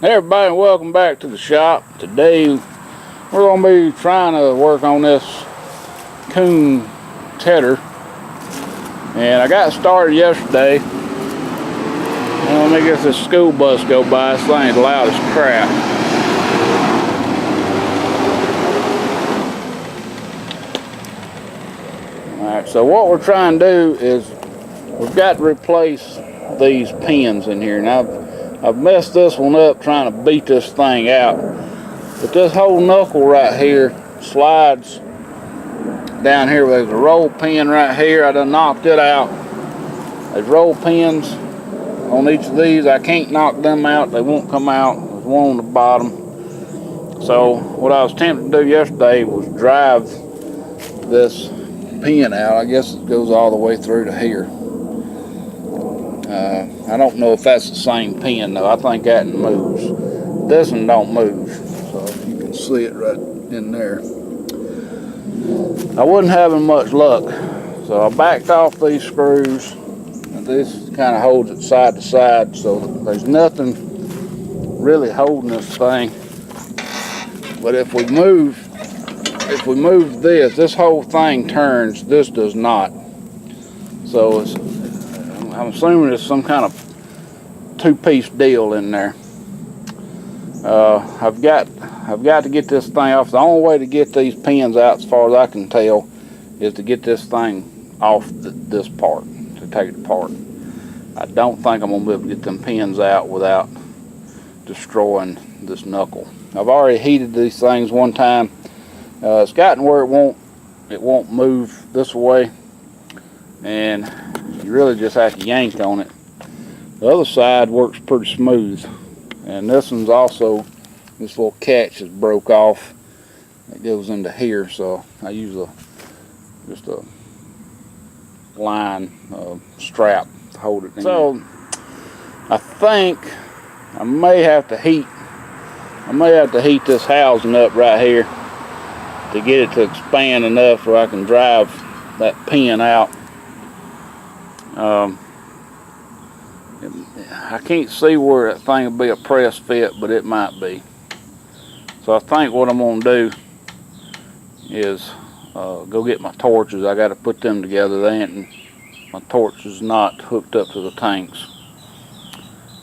Hey everybody, welcome back to the shop. Today we're going to be trying to work on this Kuhn tedder. And I got started yesterday. And let me get this school bus go by. This thing's loud as crap. Alright, so what we're trying to do is we've got to replace these pins in here. Now I've messed this one up trying to beat this thing out. But this whole knuckle right here slides down here. There's a roll pin right here. I done knocked it out. There's roll pins on each of these. I can't knock them out. They won't come out. There's one on the bottom. So what I was tempted to do yesterday was drive this pin out. I guess it goes all the way through to here. I don't know if that's the same pin though. I think that one moves. This one don't move. So if you can see it right in there. I wasn't having much luck. So I backed off these screws. And this kind of holds it side to side. So there's nothing really holding this thing. But if we move this whole thing turns. This does not. So I'm assuming there's some kind of two-piece deal in there. I've got to get this thing off. The only way to get these pins out, as far as I can tell, is to get this thing off this part, to take it apart. I don't think I'm going to be able to get them pins out without destroying this knuckle. I've already heated these things one time. It's gotten where it won't move this way, and you really just have to yank on it. The other side works pretty smooth, and this one's also, this little catch is broke off. It goes into here, so I use just a line strap to hold it in. So I think I may have to heat this housing up right here to get it to expand enough where I can drive that pin out. I can't see where that thing will be a press fit, but it might be. So I think what I'm going to do is go get my torches. I got to put them together. My torch is not hooked up to the tanks.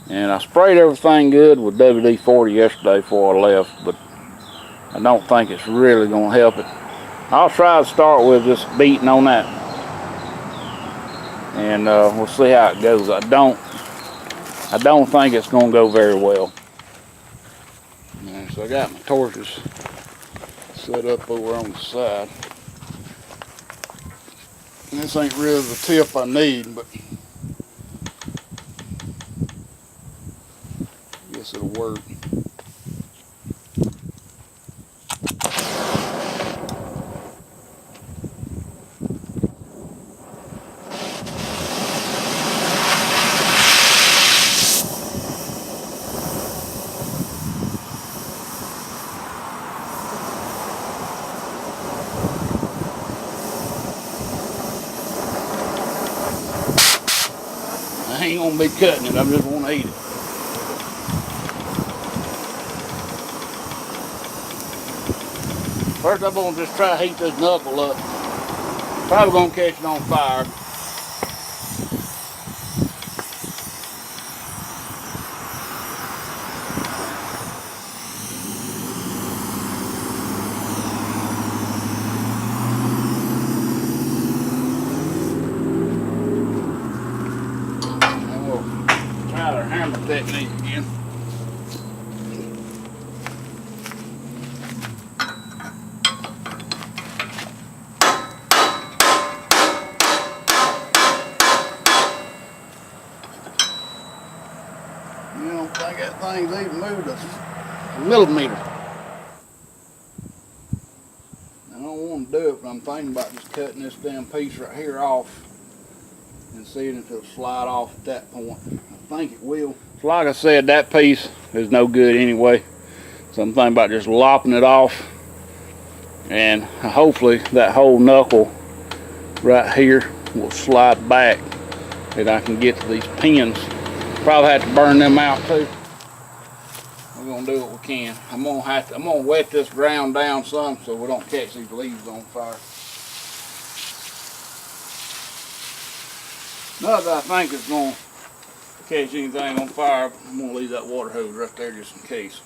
And I sprayed everything good with WD-40 yesterday before I left, but I don't think it's really going to help it. I'll try to start with just beating on that, and we'll see how it goes. I don't think it's going to go very well. So I got my torches set up over on the side. And this ain't really the tip I need, but I guess it'll work. I ain't gonna be cutting it, I just want to eat it. First I'm gonna just try to heat this knuckle up. Probably gonna catch it on fire. Hammer technique again. You don't think that thing's even moved a millimeter. I don't want to do it, but I'm thinking about just cutting this damn piece right here off and seeing if it'll slide off at that point. I think it will. So like I said, that piece is no good anyway. So I'm thinking about just lopping it off, and hopefully that whole knuckle right here will slide back and I can get to these pins. Probably have to burn them out too. gonna do what we can. I'm gonna wet this ground down some so we don't catch these leaves on fire. Not that I think it's gonna catch anything on fire. I'm gonna leave that water hose right there just in case.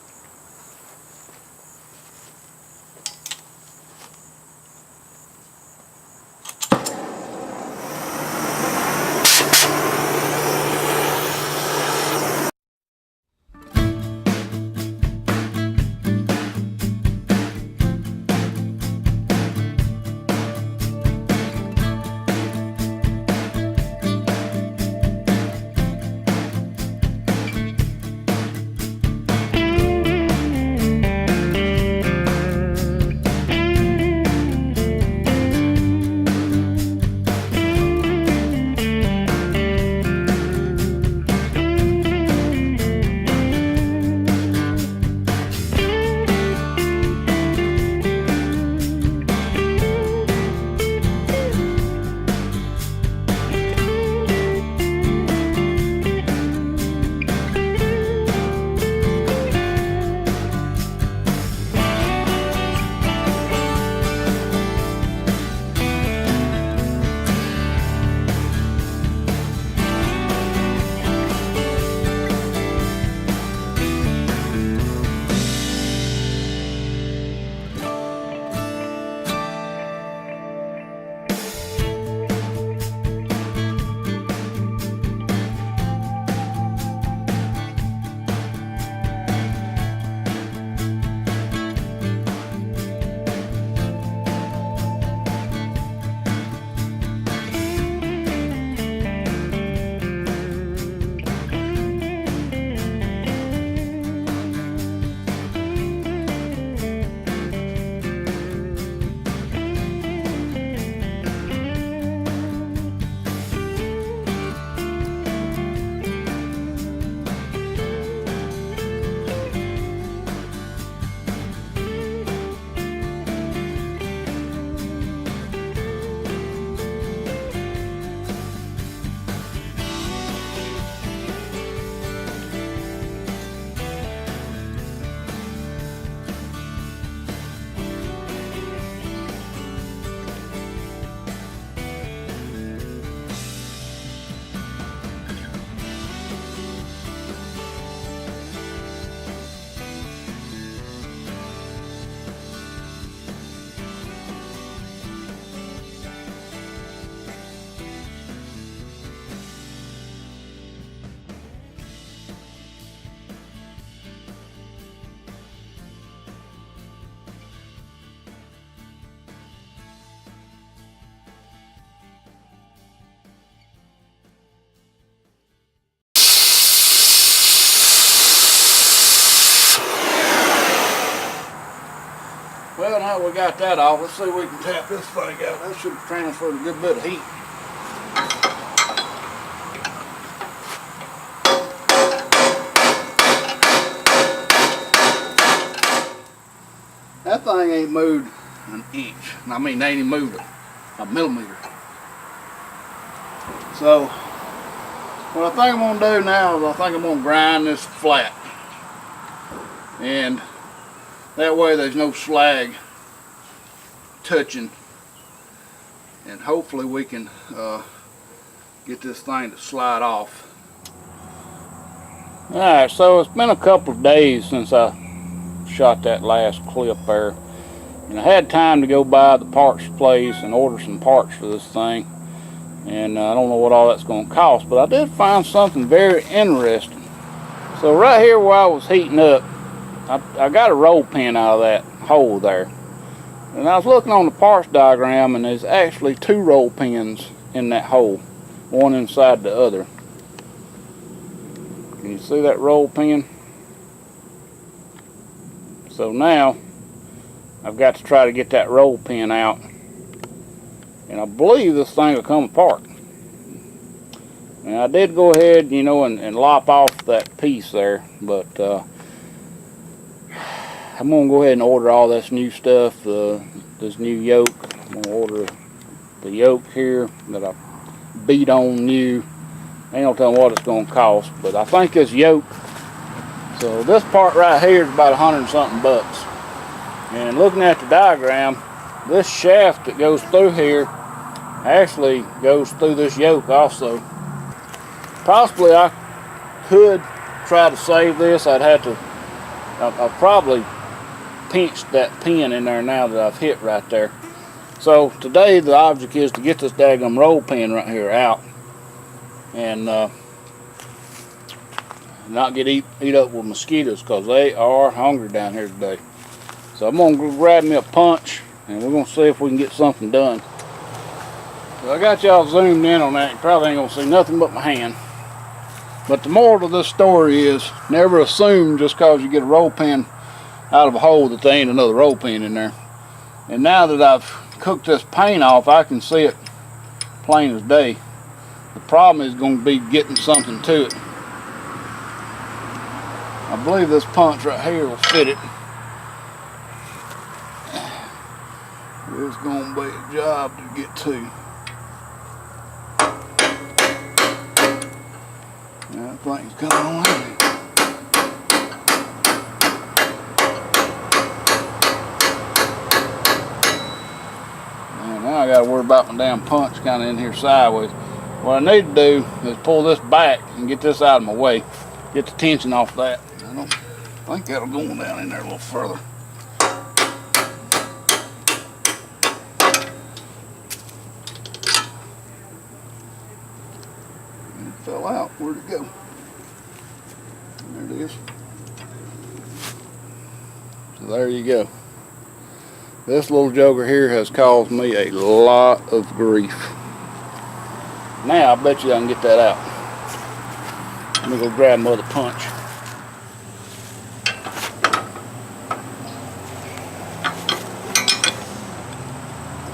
Well, now we got that off, let's see if we can tap this thing out. That should have transferred a good bit of heat. That thing ain't moved an inch. I mean, they ain't even moved a millimeter. So, what I think I'm gonna do now is I think I'm gonna grind this flat. And that way there's no slag touching, and hopefully we can get this thing to slide off. Alright, so it's been a couple of days since I shot that last clip there, and I had time to go by the parts place and order some parts for this thing, and I don't know what all that's going to cost, but I did find something very interesting. So right here where I was heating up, I got a roll pin out of that hole there, and I was looking on the parts diagram, and there's actually two roll pins in that hole, one inside the other. Can you see that roll pin? So now I've got to try to get that roll pin out, and I believe this thing will come apart. And I did go ahead, you know, and lop off that piece there, but I'm going to go ahead and order all this new stuff, this new yoke. I'm going to order the yoke here that I beat on new. I ain't no telling what it's going to cost, but I think this yoke So this part right here is about 100 and something bucks. And looking at the diagram, this shaft that goes through here actually goes through this yoke also. Possibly I could try to save this. I'll probably pinch that pin in there now that I've hit right there. So today the object is to get this daggum roll pin right here out and not get eat up with mosquitoes, because they are hungry down here today. So I'm gonna go grab me a punch and we're gonna see if we can get something done. So I got y'all zoomed in on that. You probably ain't gonna see nothing but my hand. But the moral of this story is never assume just because you get a roll pin out of a hole that there ain't another roll pin in there. And now that I've cooked this paint off, I can see it plain as day. The problem is going to be getting something to it. I believe this punch right here will fit it. It's going to be a job to get to. That thing's coming on. Now I got to worry about my damn punch kind of in here sideways. What I need to do is pull this back and get this out of my way. Get the tension off that. I don't think that'll go down in there a little further. It fell out. Where'd it go? There it is. So there you go. This little joker here has caused me a lot of grief. Now I bet you I can get that out. Let me go grab another punch.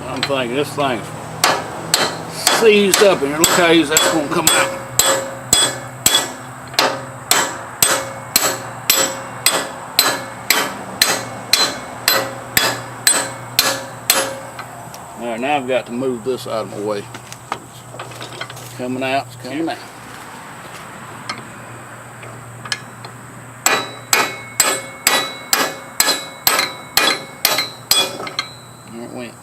I'm thinking this thing's seized up in here. Look how easy that's going to come out. Alright, now I've got to move this out of my way. It's coming out, it's coming out. There it went.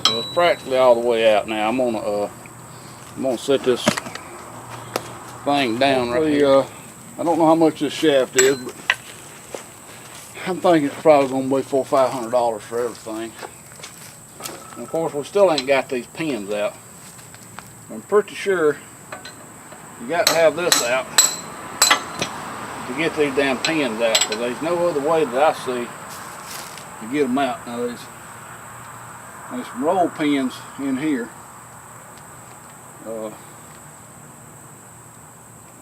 So it's practically all the way out now. I'm gonna set this thing down right here. I don't know how much this shaft is, but I'm thinking it's probably going to be $400 or $500 for everything. And of course, we still ain't got these pins out. I'm pretty sure you got to have this out to get these damn pins out, because there's no other way that I see to get them out. Now there's some roll pins in here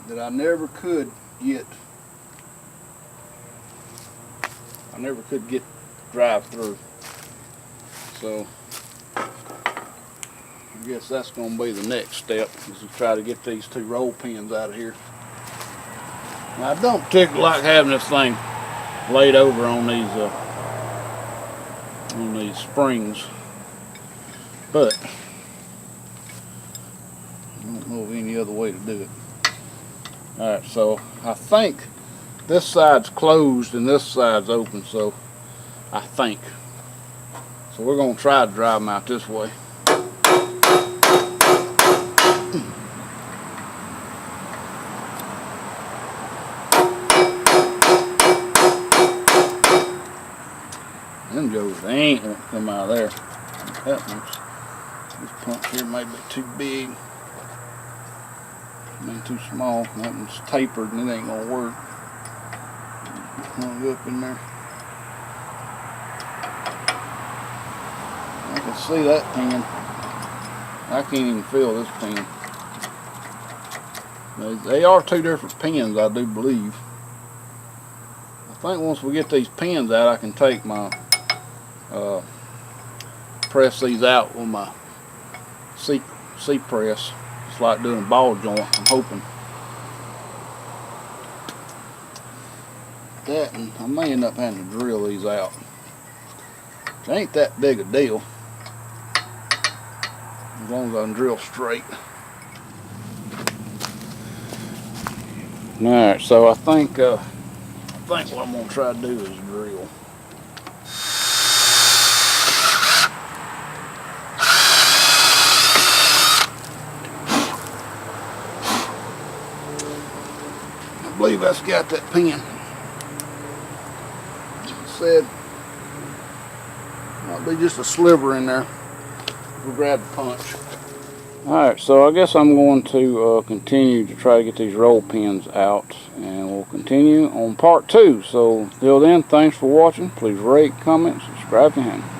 that I never could get. Drive through. So I guess that's going to be the next step, is to try to get these two roll pins out of here. Now, I don't particularly like having this thing laid over on these springs, but I don't know of any other way to do it. Alright, so I think this side's closed and this side's open, so I think. So we're going to try to drive them out this way. Them jokers, they ain't going to come out of there. That one's, this punch here might be too big. Maybe too small. That one's tapered and it ain't going to work. Hung up in there. I can see that pin. I can't even feel this pin. They are two different pins, I do believe. I think once we get these pins out, I can take my press these out with my C press. It's like doing a ball joint, I'm hoping. That, and I may end up having to drill these out. It ain't that big a deal, as long as I can drill straight. Alright, so I think what I'm gonna try to do is drill. I believe that's got that pin. Said might be just a sliver in there. We'll grab the punch. Alright, so I guess I'm going to continue to try to get these roll pins out, and we'll continue on part 2. So, till then, thanks for watching. Please rate, comment, subscribe if you haven't.